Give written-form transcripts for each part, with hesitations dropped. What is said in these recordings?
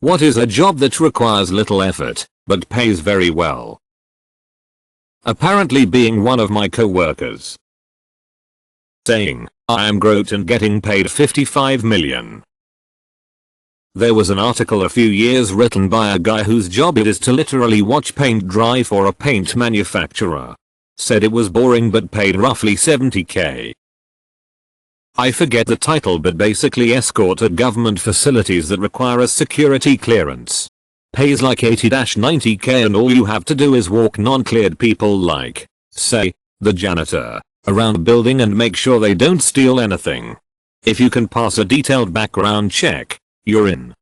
What is a job that requires little effort, but pays very well? Apparently being one of my co-workers. Saying, I am Groot and getting paid 55 million. There was an article a few years written by a guy whose job it is to literally watch paint dry for a paint manufacturer. Said it was boring but paid roughly 70k. I forget the title, but basically escort at government facilities that require a security clearance. Pays like 80-90k and all you have to do is walk non-cleared people like, say, the janitor, around a building and make sure they don't steal anything. If you can pass a detailed background check, you're in.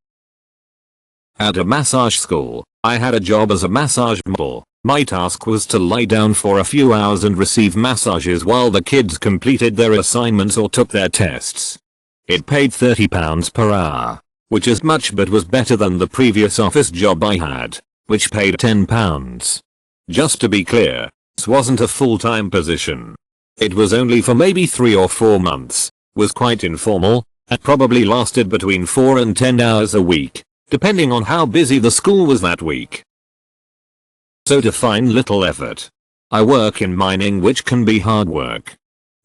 At a massage school, I had a job as a massage model. My task was to lie down for a few hours and receive massages while the kids completed their assignments or took their tests. It paid £30 per hour, which is much but was better than the previous office job I had, which paid £10. Just to be clear, this wasn't a full-time position. It was only for maybe 3 or 4 months, was quite informal, and probably lasted between 4 and 10 hours a week, depending on how busy the school was that week. So define little effort. I work in mining, which can be hard work.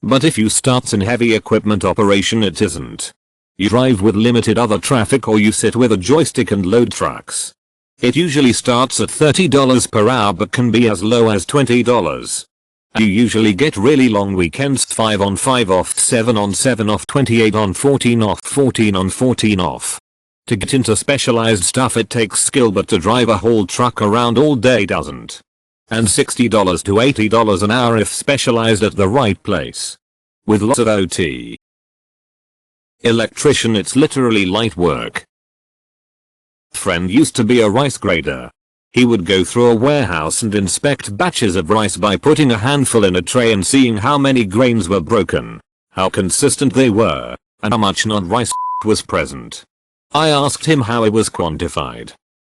But if you start in heavy equipment operation, it isn't. You drive with limited other traffic or you sit with a joystick and load trucks. It usually starts at $30 per hour but can be as low as $20. You usually get really long weekends, 5 on 5 off, 7 on 7 off, 28 on 14 off, 14 on 14 off. To get into specialized stuff it takes skill, but to drive a whole truck around all day doesn't. And $60 to $80 an hour if specialized at the right place. With lots of OT. Electrician, it's literally light work. Friend used to be a rice grader. He would go through a warehouse and inspect batches of rice by putting a handful in a tray and seeing how many grains were broken, how consistent they were, and how much non-rice was present. I asked him how it was quantified.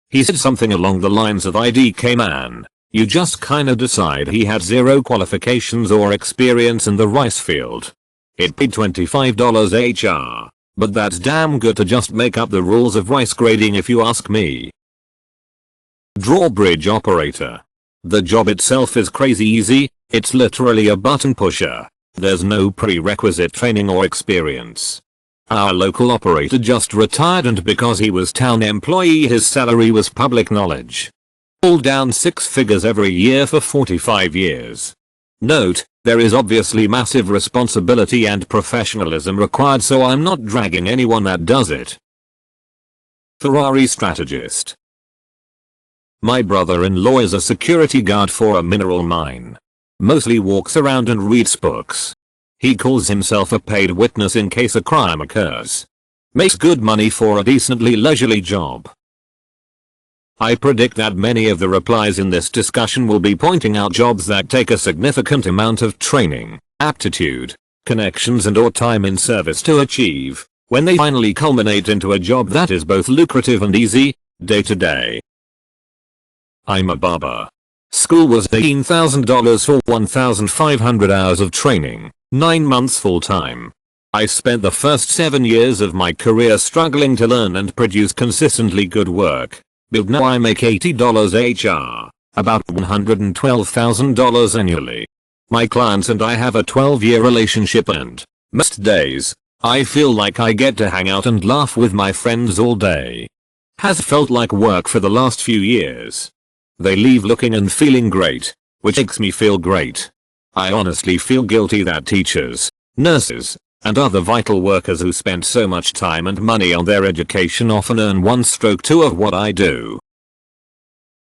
He said something along the lines of IDK man, you just kinda decide. He had zero qualifications or experience in the rice field. It paid $25 HR, but that's damn good to just make up the rules of rice grading if you ask me. Drawbridge operator. The job itself is crazy easy, it's literally a button pusher. There's no prerequisite training or experience. Our local operator just retired, and because he was town employee his salary was public knowledge. All down 6 figures every year for 45 years. Note, there is obviously massive responsibility and professionalism required, so I'm not dragging anyone that does it. Ferrari strategist. My brother-in-law is a security guard for a mineral mine. Mostly walks around and reads books. He calls himself a paid witness in case a crime occurs. Makes good money for a decently leisurely job. I predict that many of the replies in this discussion will be pointing out jobs that take a significant amount of training, aptitude, connections and/or time in service to achieve, when they finally culminate into a job that is both lucrative and easy, day to day. I'm a barber. School was $18,000 for 1,500 hours of training, 9 months full time. I spent the first 7 years of my career struggling to learn and produce consistently good work. But now I make $80 HR, about $112,000 annually. My clients and I have a 12-year relationship, and most days, I feel like I get to hang out and laugh with my friends all day. Has felt like work for the last few years. They leave looking and feeling great, which makes me feel great. I honestly feel guilty that teachers, nurses, and other vital workers who spend so much time and money on their education often earn 1/2 of what I do.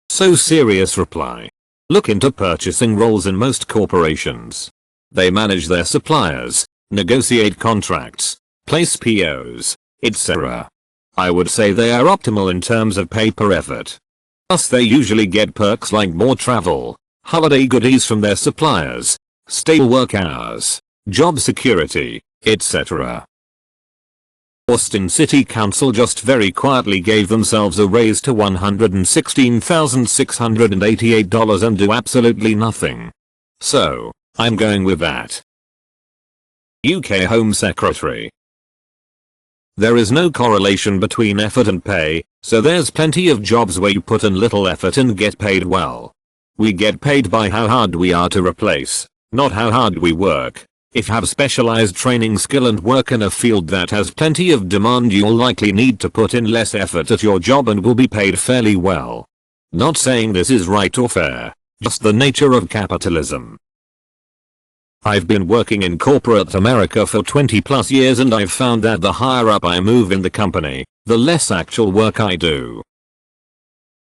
So serious reply. Look into purchasing roles in most corporations. They manage their suppliers, negotiate contracts, place POs, etc. I would say they are optimal in terms of pay per effort. Plus they usually get perks like more travel, holiday goodies from their suppliers, stable work hours, job security, etc. Austin City Council just very quietly gave themselves a raise to $116,688 and do absolutely nothing. So, I'm going with that. UK Home Secretary. There is no correlation between effort and pay, so there's plenty of jobs where you put in little effort and get paid well. We get paid by how hard we are to replace, not how hard we work. If you have specialized training skill and work in a field that has plenty of demand, you'll likely need to put in less effort at your job and will be paid fairly well. Not saying this is right or fair, just the nature of capitalism. I've been working in corporate America for 20 plus years and I've found that the higher up I move in the company, the less actual work I do.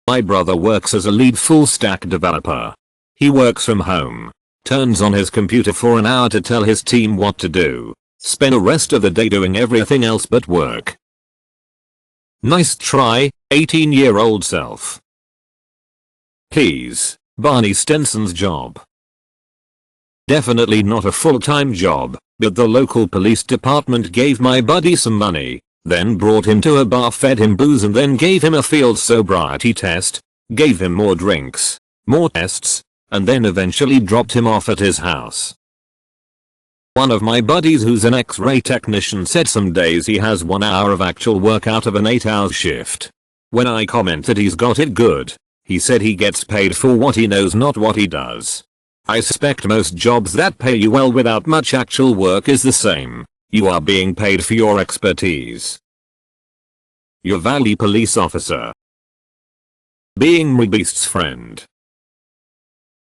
My brother works as a lead full stack developer. He works from home, turns on his computer for an hour to tell his team what to do, spend the rest of the day doing everything else but work. Nice try, 18-year-old self. Please, Barney Stinson's job. Definitely not a full-time job, but the local police department gave my buddy some money, then brought him to a bar, fed him booze and then gave him a field sobriety test, gave him more drinks, more tests, and then eventually dropped him off at his house. One of my buddies who's an X-ray technician said some days he has 1 hour of actual work out of an 8-hour shift. When I commented he's got it good, he said he gets paid for what he knows, not what he does. I suspect most jobs that pay you well without much actual work is the same. You are being paid for your expertise. Your Valley police officer. Being my beast's friend.